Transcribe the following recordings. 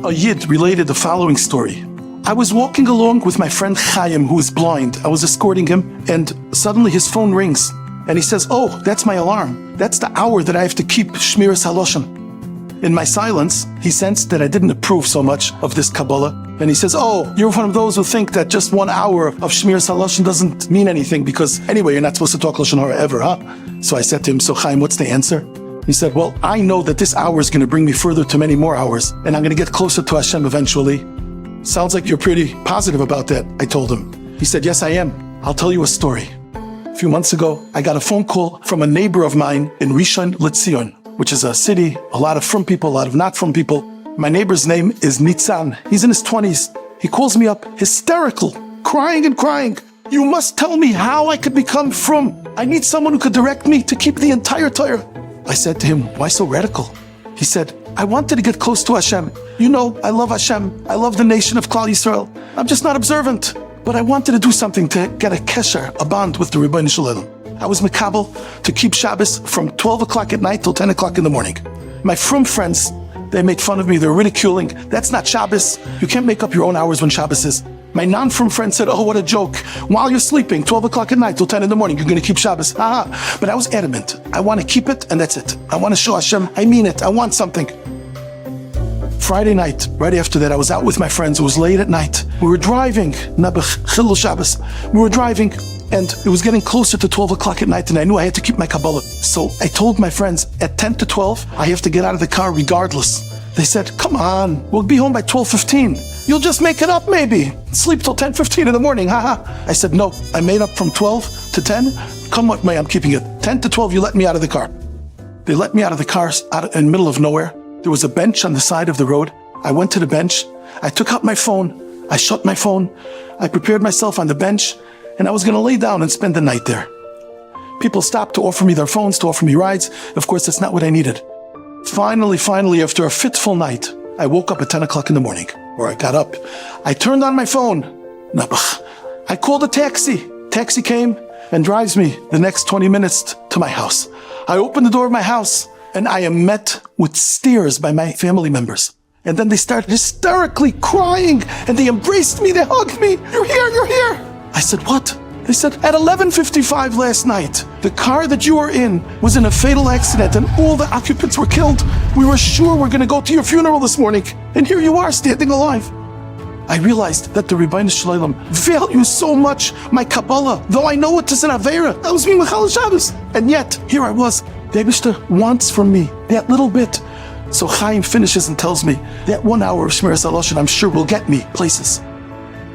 A Yid related the following story. I was walking along with my friend Chaim, who is blind. I was escorting him, and suddenly his phone rings. And he says, "Oh, that's my alarm. That's the hour that I have to keep Shmiras Haloshen." In my silence, he sensed that I didn't approve so much of this Kabbalah. And he says, "Oh, you're one of those who think that just 1 hour of Shmiras Haloshen doesn't mean anything because anyway, you're not supposed to talk Lashon Hara ever, huh?" So I said to him, "So Chaim, what's the answer?" He said, "Well, I know that this hour is going to bring me further to many more hours, and I'm going to get closer to Hashem eventually." "Sounds like you're pretty positive about that," I told him. He said, "Yes, I am. I'll tell you a story. A few months ago, I got a phone call from a neighbor of mine in Rishon LeZion, which is a city, a lot of from people, a lot of not from people. My neighbor's name is Nitzan. He's in his 20s. He calls me up, hysterical, crying and crying. "You must tell me how I could become frum. I need someone who could direct me to keep the entire Torah." I said to him, "Why so radical?" He said, "I wanted to get close to Hashem. You know, I love Hashem. I love the nation of Klal Yisrael. I'm just not observant. But I wanted to do something to get a kesher, a bond with the Rabino Shalom. I was makabel to keep Shabbos from 12 o'clock at night till 10 o'clock in the morning. My frum friends, they made fun of me. They're ridiculing. That's not Shabbos. You can't make up your own hours when Shabbos is. My non-frum friend said, 'Oh, what a joke. While you're sleeping, 12 o'clock at night till 10 in the morning, you're going to keep Shabbos.' But I was adamant. I want to keep it, and that's it. I want to show Hashem, I mean it. I want something." Friday night, right after that, I was out with my friends. It was late at night. We were driving, Chilul Shabbos. We were driving, and it was getting closer to 12 o'clock at night, and I knew I had to keep my Kabbalah. So I told my friends, at 10 to 12, I have to get out of the car regardless. They said, "Come on, we'll be home by 12:15. You'll just make it up maybe. Sleep till 10:15 in the morning, haha." I said, "No, I made up from 12 to 10. Come what may, I'm keeping it. 10 to 12, you let me out of the car." They let me out of the car out in the middle of nowhere. There was a bench on the side of the road. I went to the bench. I took out my phone. I shut my phone. I prepared myself on the bench, and I was going to lay down and spend the night there. People stopped to offer me their phones, to offer me rides. Of course, that's not what I needed. Finally, after a fitful night, I woke up at 10 o'clock in the morning, or I got up. I turned on my phone. I called a taxi. Taxi came and drives me the next 20 minutes to my house. I opened the door of my house, and I am met with stares by my family members. And then they started hysterically crying, and they embraced me, they hugged me. "You're here, you're here." I said, "What?" They said, "At 11:55 last night, the car that you were in was in a fatal accident, and all the occupants were killed. We were sure we're going to go to your funeral this morning, and here you are, standing alive." I realized that the Rabino Shalom values so much my Kabbalah, though I know it is an Aveira. I was being Mechal Shabbos, and yet, here I was. The Eibishter wants from me that little bit. So Chaim finishes and tells me that 1 hour of Shmiras Haloshen, I'm sure, will get me places.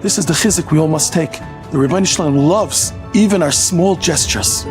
This is the chizuk we all must take. The Rabbeinu Shalom loves even our small gestures.